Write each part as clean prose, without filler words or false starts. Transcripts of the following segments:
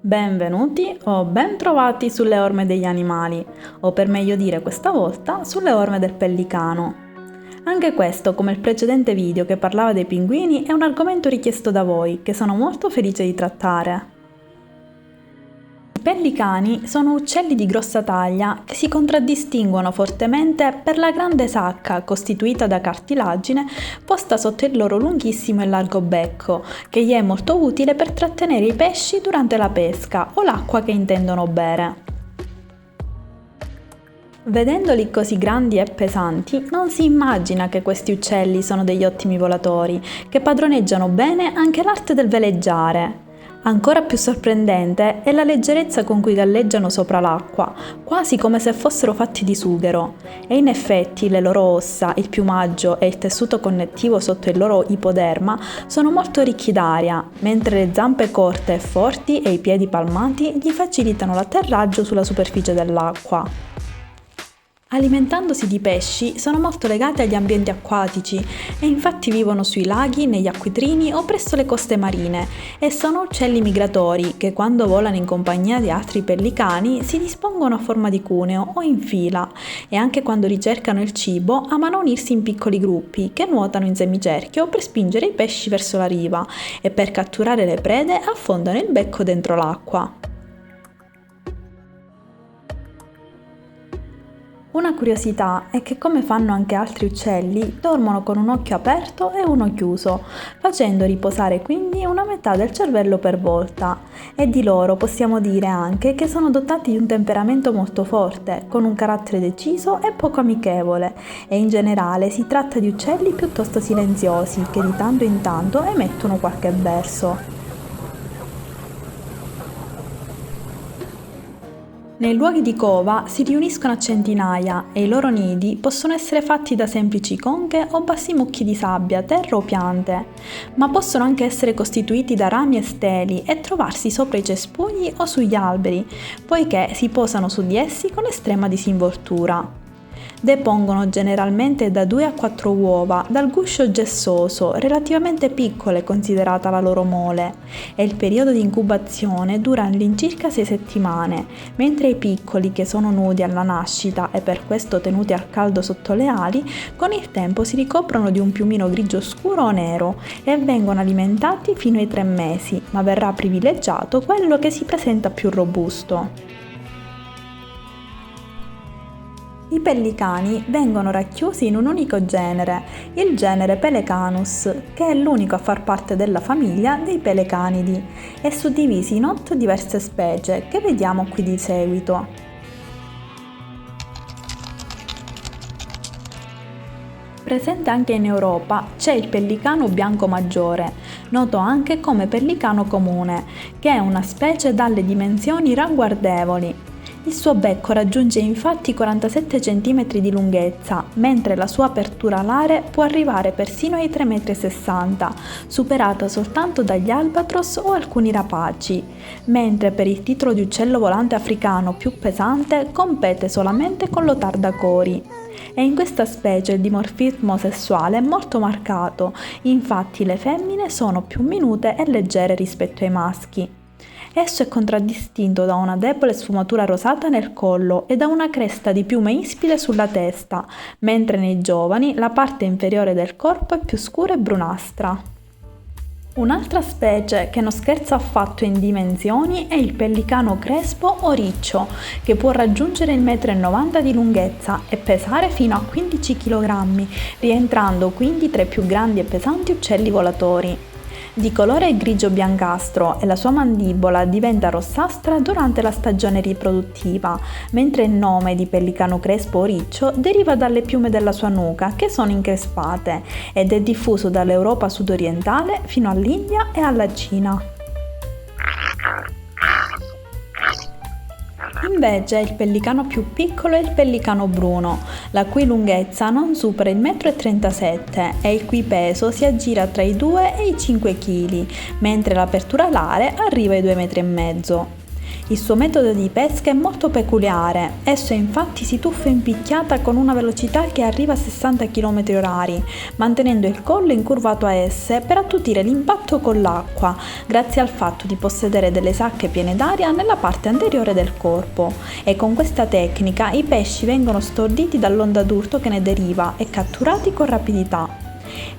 Benvenuti o bentrovati sulle orme degli animali, o per meglio dire questa volta sulle orme del pellicano. Anche questo, come il precedente video che parlava dei pinguini, è un argomento richiesto da voi, che sono molto felice di trattare. I pellicani sono uccelli di grossa taglia che si contraddistinguono fortemente per la grande sacca costituita da cartilagine posta sotto il loro lunghissimo e largo becco, che gli è molto utile per trattenere i pesci durante la pesca o l'acqua che intendono bere. Vedendoli così grandi e pesanti, non si immagina che questi uccelli sono degli ottimi volatori, che padroneggiano bene anche l'arte del veleggiare. Ancora più sorprendente è la leggerezza con cui galleggiano sopra l'acqua, quasi come se fossero fatti di sughero. E in effetti le loro ossa, il piumaggio e il tessuto connettivo sotto il loro ipoderma sono molto ricchi d'aria, mentre le zampe corte e forti e i piedi palmati gli facilitano l'atterraggio sulla superficie dell'acqua. Alimentandosi di pesci, sono molto legati agli ambienti acquatici e infatti vivono sui laghi, negli acquitrini o presso le coste marine e sono uccelli migratori che quando volano in compagnia di altri pellicani si dispongono a forma di cuneo o in fila e anche quando ricercano il cibo amano unirsi in piccoli gruppi che nuotano in semicerchio per spingere i pesci verso la riva e per catturare le prede affondano il becco dentro l'acqua. Una curiosità è che, come fanno anche altri uccelli, dormono con un occhio aperto e uno chiuso, facendo riposare quindi una metà del cervello per volta. E di loro possiamo dire anche che sono dotati di un temperamento molto forte, con un carattere deciso e poco amichevole, e in generale si tratta di uccelli piuttosto silenziosi che di tanto in tanto emettono qualche verso. Nei luoghi di cova si riuniscono a centinaia e i loro nidi possono essere fatti da semplici conche o bassi mucchi di sabbia, terra o piante, ma possono anche essere costituiti da rami e steli e trovarsi sopra i cespugli o sugli alberi, poiché si posano su di essi con estrema disinvoltura. Depongono generalmente da 2 a 4 uova dal guscio gessoso, relativamente piccole considerata la loro mole, e il periodo di incubazione dura all'incirca 6 settimane, mentre i piccoli, che sono nudi alla nascita e per questo tenuti al caldo sotto le ali, con il tempo si ricoprono di un piumino grigio scuro o nero e vengono alimentati fino ai 3 mesi, ma verrà privilegiato quello che si presenta più robusto. I pellicani vengono racchiusi in un unico genere, il genere Pelecanus, che è l'unico a far parte della famiglia dei pelecanidi, e suddivisi in 8 diverse specie che vediamo qui di seguito. Presente anche in Europa c'è il pellicano bianco maggiore, noto anche come pellicano comune, che è una specie dalle dimensioni ragguardevoli. Il suo becco raggiunge infatti i 47 cm di lunghezza, mentre la sua apertura alare può arrivare persino ai 3,60 m, superata soltanto dagli albatros o alcuni rapaci, mentre per il titolo di uccello volante africano più pesante compete solamente con l'otarda cori. E in questa specie il dimorfismo sessuale è molto marcato, infatti le femmine sono più minute e leggere rispetto ai maschi. Esso è contraddistinto da una debole sfumatura rosata nel collo e da una cresta di piume ispide sulla testa, mentre nei giovani la parte inferiore del corpo è più scura e brunastra. Un'altra specie che non scherza affatto in dimensioni è il pellicano crespo o riccio, che può raggiungere il 1,90 m di lunghezza e pesare fino a 15 kg, rientrando quindi tra i più grandi e pesanti uccelli volatori. Di colore grigio-biancastro e la sua mandibola diventa rossastra durante la stagione riproduttiva, mentre il nome di pellicano crespo o riccio deriva dalle piume della sua nuca che sono increspate ed è diffuso dall'Europa sudorientale fino all'India e alla Cina. Invece il pellicano più piccolo è il pellicano bruno, la cui lunghezza non supera il 1,37 m e il cui peso si aggira tra i 2 e i 5 kg, mentre l'apertura alare arriva ai 2,5 m. Il suo metodo di pesca è molto peculiare, esso infatti si tuffa in picchiata con una velocità che arriva a 60 km/h, mantenendo il collo incurvato a esse per attutire l'impatto con l'acqua, grazie al fatto di possedere delle sacche piene d'aria nella parte anteriore del corpo, e con questa tecnica i pesci vengono storditi dall'onda d'urto che ne deriva e catturati con rapidità.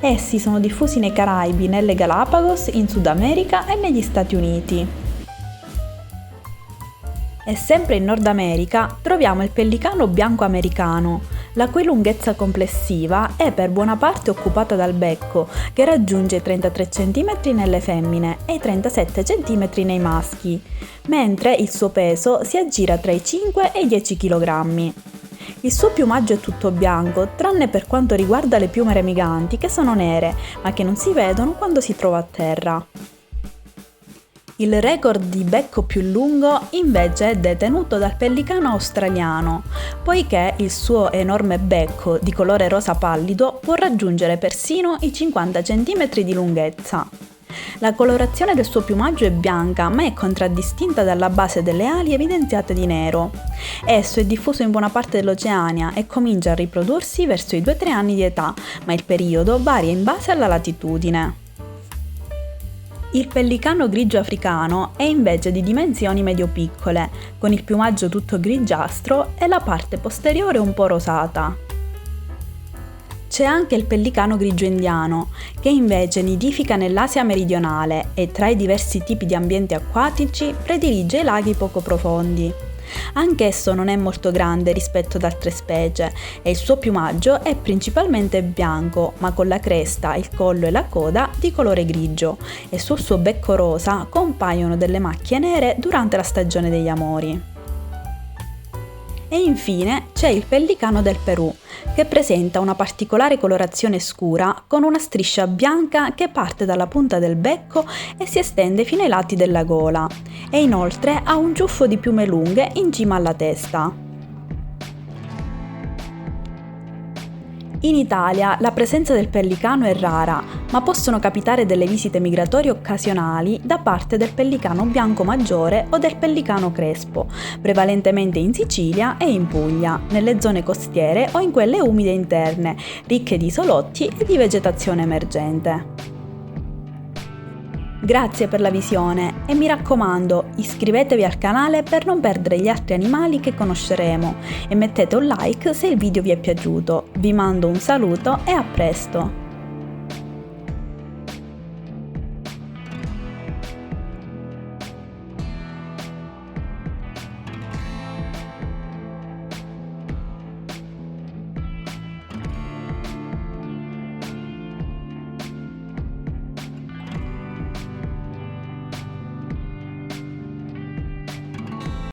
Essi sono diffusi nei Caraibi, nelle Galapagos, in Sud America e negli Stati Uniti. E sempre in Nord America troviamo il pellicano bianco americano, la cui lunghezza complessiva è per buona parte occupata dal becco, che raggiunge i 33 cm nelle femmine e i 37 cm nei maschi, mentre il suo peso si aggira tra i 5 e i 10 kg. Il suo piumaggio è tutto bianco, tranne per quanto riguarda le piume remiganti, che sono nere, ma che non si vedono quando si trova a terra. Il record di becco più lungo invece è detenuto dal pellicano australiano, poiché il suo enorme becco di colore rosa pallido può raggiungere persino i 50 cm di lunghezza. La colorazione del suo piumaggio è bianca, ma è contraddistinta dalla base delle ali evidenziate di nero. Esso è diffuso in buona parte dell'Oceania e comincia a riprodursi verso i 2-3 anni di età, ma il periodo varia in base alla latitudine. Il pellicano grigio africano è invece di dimensioni medio-piccole, con il piumaggio tutto grigiastro e la parte posteriore un po' rosata. C'è anche il pellicano grigio indiano, che invece nidifica nell'Asia meridionale e tra i diversi tipi di ambienti acquatici predilige i laghi poco profondi. Anch'esso non è molto grande rispetto ad altre specie e il suo piumaggio è principalmente bianco, ma con la cresta, il collo e la coda di colore grigio, e sul suo becco rosa compaiono delle macchie nere durante la stagione degli amori. E infine c'è il pellicano del Perù, che presenta una particolare colorazione scura con una striscia bianca che parte dalla punta del becco e si estende fino ai lati della gola, e inoltre ha un ciuffo di piume lunghe in cima alla testa. In Italia la presenza del pellicano è rara, ma possono capitare delle visite migratorie occasionali da parte del pellicano bianco maggiore o del pellicano crespo, prevalentemente in Sicilia e in Puglia, nelle zone costiere o in quelle umide interne, ricche di isolotti e di vegetazione emergente. Grazie per la visione e mi raccomando, iscrivetevi al canale per non perdere gli altri animali che conosceremo e mettete un like se il video vi è piaciuto. Vi mando un saluto e a presto!